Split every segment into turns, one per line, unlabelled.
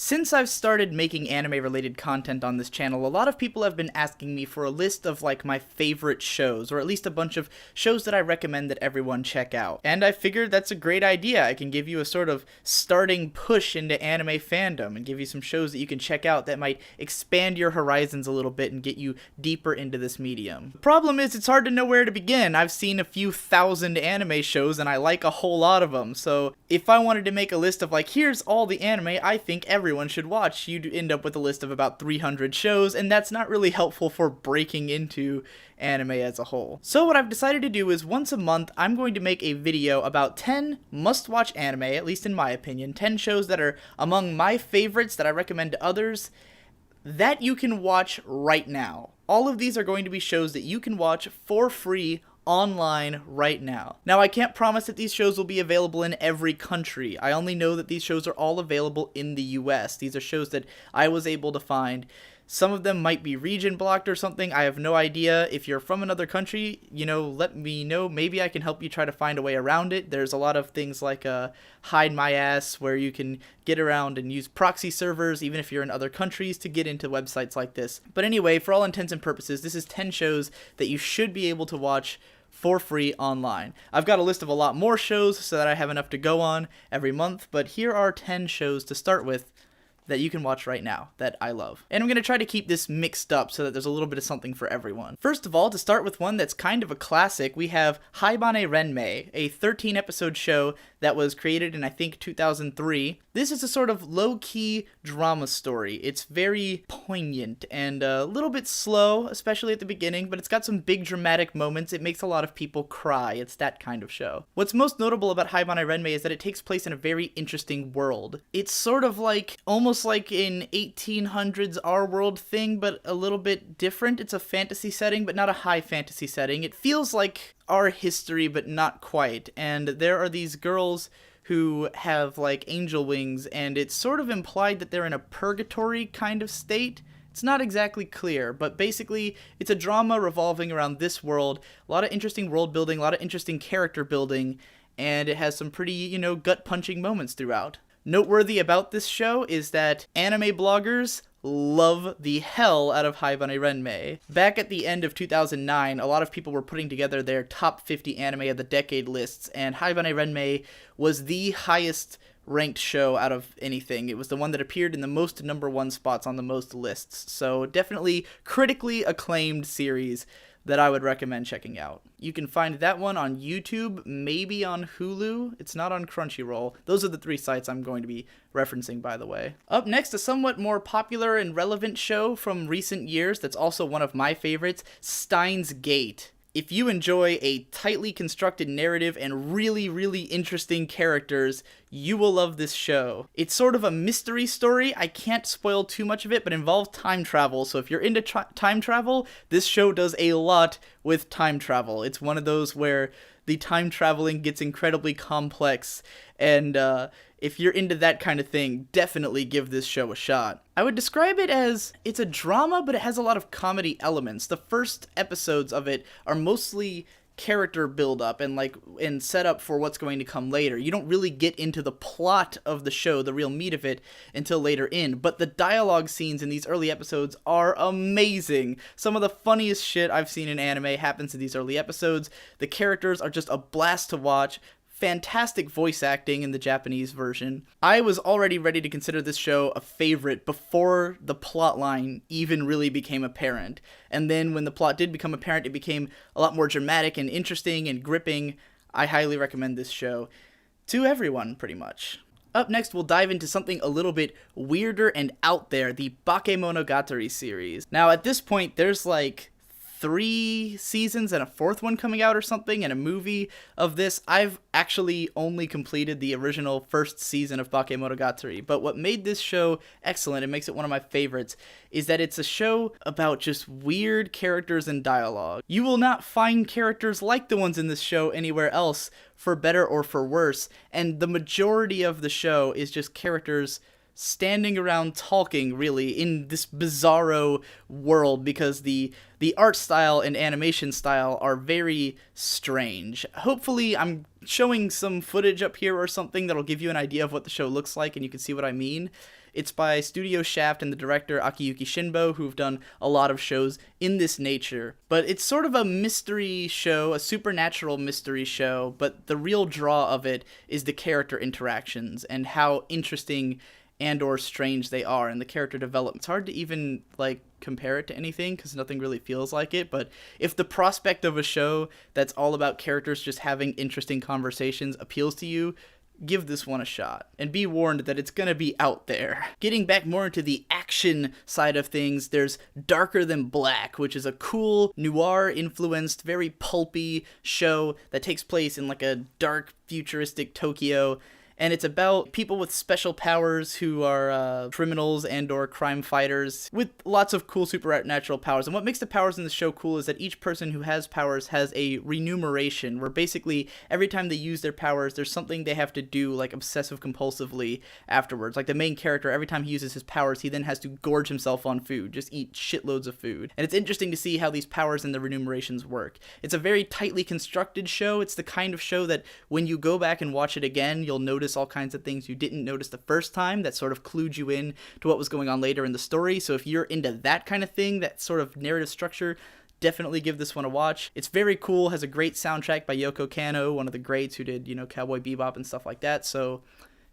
Since I've started making anime-related content on this channel, a lot of people have been asking me for a list of, like, my favorite shows, or at least a bunch of shows that I recommend that everyone check out. And I figured that's a great idea. I can give you a sort of starting push into anime fandom, and give you some shows that you can check out that might expand your horizons a little bit and get you deeper into this medium. The problem is, it's hard to know where to begin. I've seen a few thousand anime shows, and I like a whole lot of them, so if I wanted to make a list of, like, here's all the anime I think everyone should watch, you'd end up with a list of about 300 shows, and that's not really helpful for breaking into anime as a whole. So what I've decided to do is once a month, I'm going to make a video about 10 must-watch anime, at least in my opinion, 10 shows that are among my favorites that I recommend to others that you can watch right now. All of these are going to be shows that you can watch for free online right now. Now, I can't promise that these shows will be available in every country. I only know that these shows are all available in the US. These are shows that I was able to find. Some of them might be region blocked or something. I have no idea. If you're from another country, you know, let me know. Maybe I can help you try to find a way around it. There's a lot of things like Hide My Ass, where you can get around and use proxy servers, even if you're in other countries, to get into websites like this. But anyway, for all intents and purposes, this is 10 shows that you should be able to watch for free online. I've got a list of a lot more shows so that I have enough to go on every month, but here are 10 shows to start with that you can watch right now that I love. And I'm going to try to keep this mixed up so that there's a little bit of something for everyone. First of all, to start with one that's kind of a classic, we have Haibane Renmei, a 13-episode show that was created in, I think, 2003. This is a sort of low-key drama story. It's very poignant and a little bit slow, especially at the beginning, but it's got some big dramatic moments. It makes a lot of people cry. It's that kind of show. What's most notable about Haibane Renmei is that it takes place in a very interesting world. It's sort of like, almost like an 1800s our world thing, but a little bit different. It's a fantasy setting, but not a high fantasy setting. It feels like our history, but not quite. And there are these girls who have like angel wings, and it's sort of implied that they're in a purgatory kind of state. It's not exactly clear, but basically it's a drama revolving around this world. A lot of interesting world building, a lot of interesting character building, and it has some pretty, you know, gut-punching moments throughout. Noteworthy about this show is that anime bloggers love the hell out of Haibane Renmei. Back at the end of 2009, a lot of people were putting together their top 50 anime of the decade lists, and Haibane Renmei was the highest ranked show out of anything. It was the one that appeared in the most #1 spots on the most lists, so definitely critically acclaimed series that I would recommend checking out. You can find that one on YouTube, maybe on Hulu. It's not on Crunchyroll. Those are the 3 sites I'm going to be referencing, by the way. Up next, a somewhat more popular and relevant show from recent years that's also one of my favorites, Steins Gate. If you enjoy a tightly constructed narrative and really, really interesting characters, you will love this show. It's sort of a mystery story. I can't spoil too much of it, but involves time travel. So if you're into time travel, this show does a lot with time travel. It's one of those where the time traveling gets incredibly complex, and if you're into that kind of thing, definitely give this show a shot. I would describe it as, it's a drama, but it has a lot of comedy elements. The first episodes of it are mostly character build-up and set up for what's going to come later. You don't really get into the plot of the show, the real meat of it, until later in, but the dialogue scenes in these early episodes are amazing. Some of the funniest shit I've seen in anime happens in these early episodes. The characters are just a blast to watch. Fantastic voice acting in the Japanese version. I was already ready to consider this show a favorite before the plotline even really became apparent. And then when the plot did become apparent, it became a lot more dramatic and interesting and gripping. I highly recommend this show to everyone, pretty much. Up next, we'll dive into something a little bit weirder and out there, the Bakemonogatari series. Now, at this point, there's like 3 seasons and a 4th one coming out or something, and a movie of this. I've actually only completed the original 1st season of Bakemonogatari, but what made this show excellent and makes it one of my favorites is that it's a show about just weird characters and dialogue. You will not find characters like the ones in this show anywhere else, for better or for worse, and the majority of the show is just characters standing around talking, really, in this bizarro world, because the art style and animation style are very strange. Hopefully I'm showing some footage up here or something that'll give you an idea of what the show looks like and you can see what I mean. It's by Studio Shaft and the director Akiyuki Shinbo, who've done a lot of shows in this nature. But it's sort of a mystery show, a supernatural mystery show, but the real draw of it is the character interactions and how interesting and or strange they are, and the character development. It's hard to even compare it to anything because nothing really feels like it, but if the prospect of a show that's all about characters just having interesting conversations appeals to you, give this one a shot, and be warned that it's gonna be out there. Getting back more into the action side of things, there's Darker Than Black, which is a cool, noir-influenced, very pulpy show that takes place in a dark, futuristic Tokyo. And it's about people with special powers who are criminals and or crime fighters with lots of cool supernatural powers. And what makes the powers in the show cool is that each person who has powers has a remuneration, where basically every time they use their powers, there's something they have to do obsessive compulsively afterwards. Like the main character, every time he uses his powers, he then has to gorge himself on food, just eat shitloads of food. And it's interesting to see how these powers and the remunerations work. It's a very tightly constructed show. It's the kind of show that when you go back and watch it again, you'll notice all kinds of things you didn't notice the first time that sort of clued you in to what was going on later in the story. So if you're into that kind of thing, that sort of narrative structure, definitely give this one a watch. It's very cool, has a great soundtrack by Yoko Kanno, one of the greats who did, Cowboy Bebop and stuff like that. So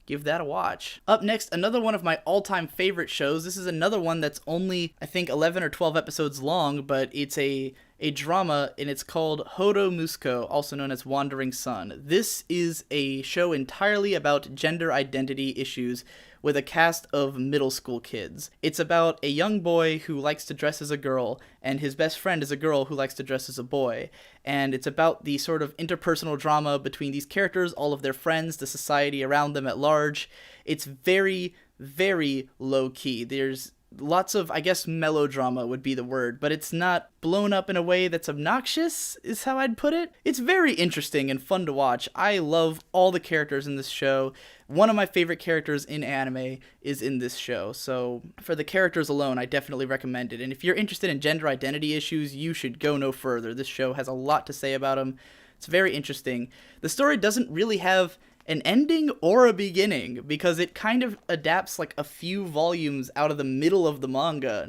give that a watch. Up next, another one of my all-time favorite shows. This is another one that's only, I think, 11 or 12 episodes long, but it's a drama, and it's called Horo Musuko, also known as Wandering Son. This is a show entirely about gender identity issues with a cast of middle school kids. It's about a young boy who likes to dress as a girl, and his best friend is a girl who likes to dress as a boy. And it's about the sort of interpersonal drama between these characters, all of their friends, the society around them at large. It's very, very low-key. There's lots of, I guess, melodrama would be the word, but it's not blown up in a way that's obnoxious, is how I'd put it. It's very interesting and fun to watch. I love all the characters in this show. One of my favorite characters in anime is in this show, so for the characters alone, I definitely recommend it. And if you're interested in gender identity issues, you should go no further. This show has a lot to say about them. It's very interesting. The story doesn't really have an ending or a beginning, because it kind of adapts a few volumes out of the middle of the manga.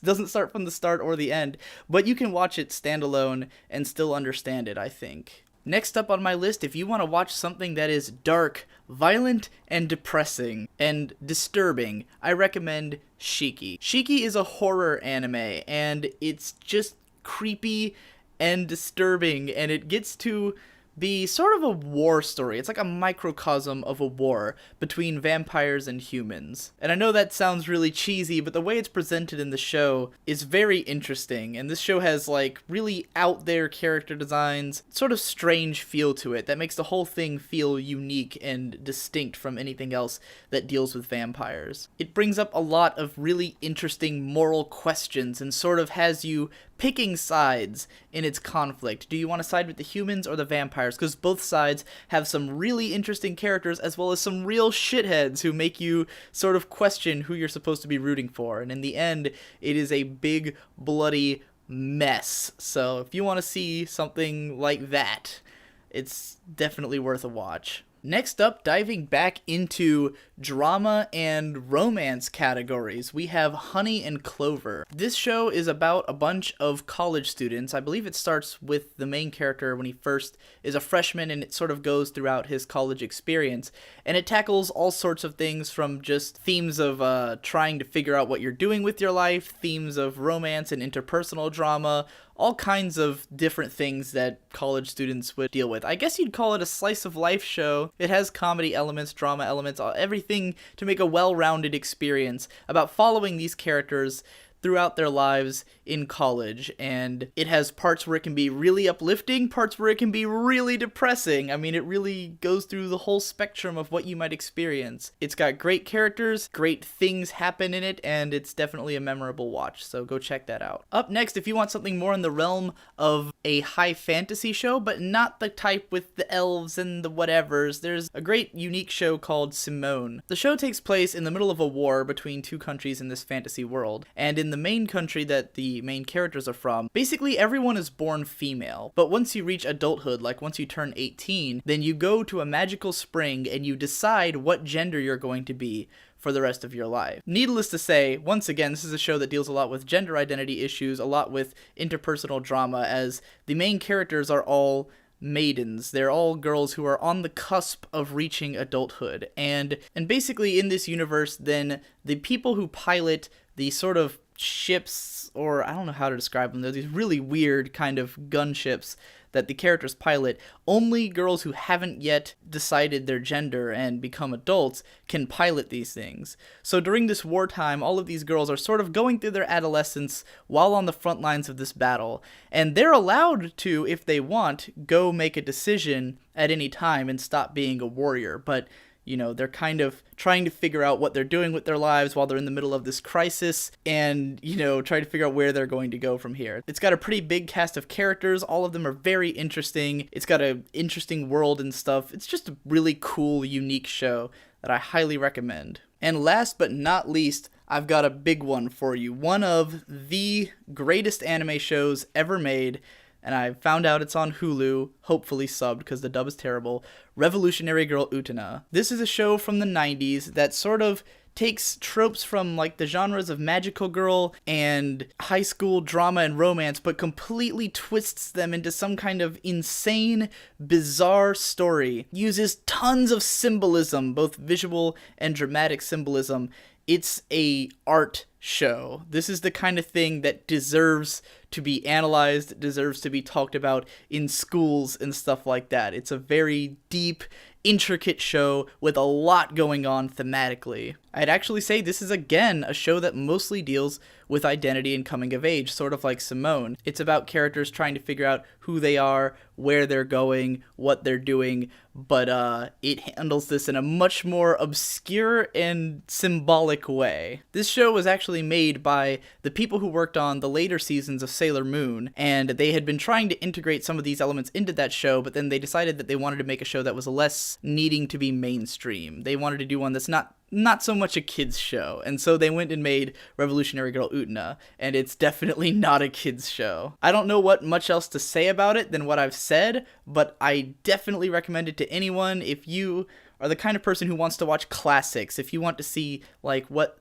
Doesn't start from the start or the end, but you can watch it standalone and still understand it, I think. Next up on my list, if you want to watch something that is dark, violent, and depressing, and disturbing, I recommend Shiki. Shiki is a horror anime, and it's just creepy and disturbing, and it gets to be sort of a war story. It's like a microcosm of a war between vampires and humans. And I know that sounds really cheesy, but the way it's presented in the show is very interesting. And this show has really out there character designs, sort of strange feel to it that makes the whole thing feel unique and distinct from anything else that deals with vampires. It brings up a lot of really interesting moral questions and sort of has you picking sides in its conflict. Do you want to side with the humans or the vampires? Because both sides have some really interesting characters as well as some real shitheads who make you sort of question who you're supposed to be rooting for. And in the end, it is a big, bloody mess. So if you want to see something like that, it's definitely worth a watch. Next up, diving back into drama and romance categories, we have Honey and Clover. This show is about a bunch of college students. I believe it starts with the main character when he first is a freshman, and it sort of goes throughout his college experience. And it tackles all sorts of things, from just themes of trying to figure out what you're doing with your life, themes of romance and interpersonal drama, all kinds of different things that college students would deal with. I guess you'd call it a slice of life show. It has comedy elements, drama elements, everything to make a well-rounded experience about following these characters throughout their lives in college. And it has parts where it can be really uplifting, parts where it can be really depressing. I mean, it really goes through the whole spectrum of what you might experience. It's got great characters, great things happen in it, and it's definitely a memorable watch, so go check that out. Up next, if you want something more in the realm of a high fantasy show, but not the type with the elves and the whatevers, there's a great unique show called Simone. The show takes place in the middle of a war between two countries in this fantasy world, and in the the main country that the main characters are from, basically everyone is born female. But once you reach adulthood, like once you turn 18, then you go to a magical spring and you decide what gender you're going to be for the rest of your life. Needless to say, once again, this is a show that deals a lot with gender identity issues, a lot with interpersonal drama, as the main characters are all maidens. They're all girls who are on the cusp of reaching adulthood. And basically in this universe, then the people who pilot the sort of ships, or I don't know how to describe them, they're these really weird kind of gunships that the characters pilot. Only girls who haven't yet decided their gender and become adults can pilot these things. So during this wartime, all of these girls are sort of going through their adolescence while on the front lines of this battle, and they're allowed to, if they want, go make a decision at any time and stop being a warrior, but you know, they're kind of trying to figure out what they're doing with their lives while they're in the middle of this crisis and, you know, try to figure out where they're going to go from here. It's got a pretty big cast of characters. All of them are very interesting. It's got an interesting world and stuff. It's just a really cool, unique show that I highly recommend. And last but not least, I've got a big one for you. One of the greatest anime shows ever made, and I found out it's on Hulu, hopefully subbed because the dub is terrible, Revolutionary Girl Utena. This is a show from the 90s that sort of takes tropes from like the genres of magical girl and high school drama and romance, but completely twists them into some kind of insane, bizarre story. Uses tons of symbolism, both visual and dramatic symbolism. It's a art show. This is the kind of thing that deserves to be analyzed, deserves to be talked about in schools and stuff like that. It's a very deep, intricate show with a lot going on thematically. I'd actually say this is again a show that mostly deals with identity and coming of age, sort of like Simone. It's about characters trying to figure out who they are, where they're going, what they're doing, but it handles this in a much more obscure and symbolic way. This show was actually made by the people who worked on the later seasons of Sailor Moon, and they had been trying to integrate some of these elements into that show, but then they decided that they wanted to make a show that was less needing to be mainstream. They wanted to do one that's not so much a kid's show, and so they went and made Revolutionary Girl Utena, and it's definitely not a kid's show. I don't know what much else to say about it than what I've said, but I definitely recommend it to anyone if you are the kind of person who wants to watch classics, if you want to see like what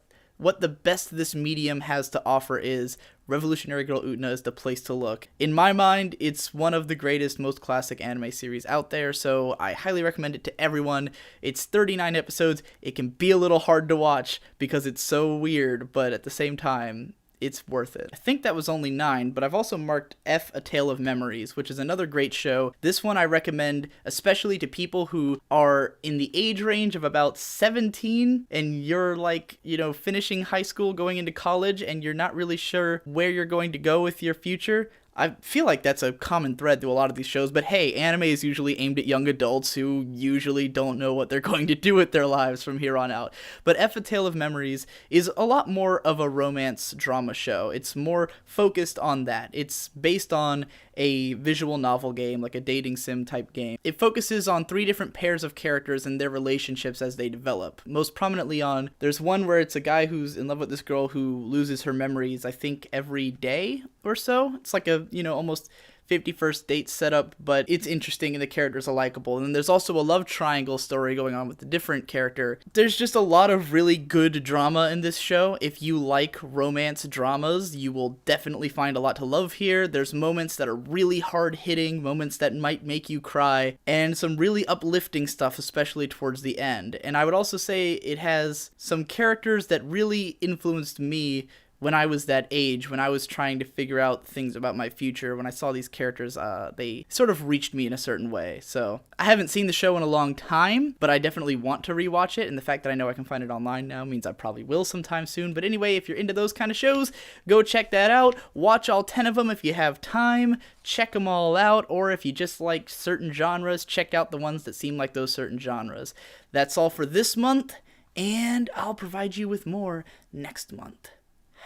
the best this medium has to offer is. Revolutionary Girl Utena is the place to look. In my mind, it's one of the greatest, most classic anime series out there, so I highly recommend it to everyone. It's 39 episodes. It can be a little hard to watch because it's so weird, but at the same time, it's worth it. I think that was only 9, but I've also marked F: A Tale of Memories, which is another great show. This one I recommend especially to people who are in the age range of about 17 and you're like, you know, finishing high school, going into college, and you're not really sure where you're going to go with your future. I feel like that's a common thread through a lot of these shows, but hey, anime is usually aimed at young adults who usually don't know what they're going to do with their lives from here on out. But F: A Tale of Memories is a lot more of a romance drama show. It's more focused on that. It's based on a visual novel game, like a dating sim type game. It focuses on 3 different pairs of characters and their relationships as they develop. Most prominently there's one where it's a guy who's in love with this girl who loses her memories, I think, every day or so. It's like a, you know, almost 51st date setup, but it's interesting and the characters are likable. And then there's also a love triangle story going on with a different character. There's just a lot of really good drama in this show. If you like romance dramas, you will definitely find a lot to love here. There's moments that are really hard-hitting, moments that might make you cry, and some really uplifting stuff, especially towards the end. And I would also say it has some characters that really influenced me when I was that age, when I was trying to figure out things about my future. When I saw these characters, they sort of reached me in a certain way. So I haven't seen the show in a long time, but I definitely want to rewatch it, and the fact that I know I can find it online now means I probably will sometime soon. But anyway, if you're into those kind of shows, go check that out. Watch all 10 of them if you have time. Check them all out, or if you just like certain genres, check out the ones that seem like those certain genres. That's all for this month, and I'll provide you with more next month.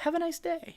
Have a nice day.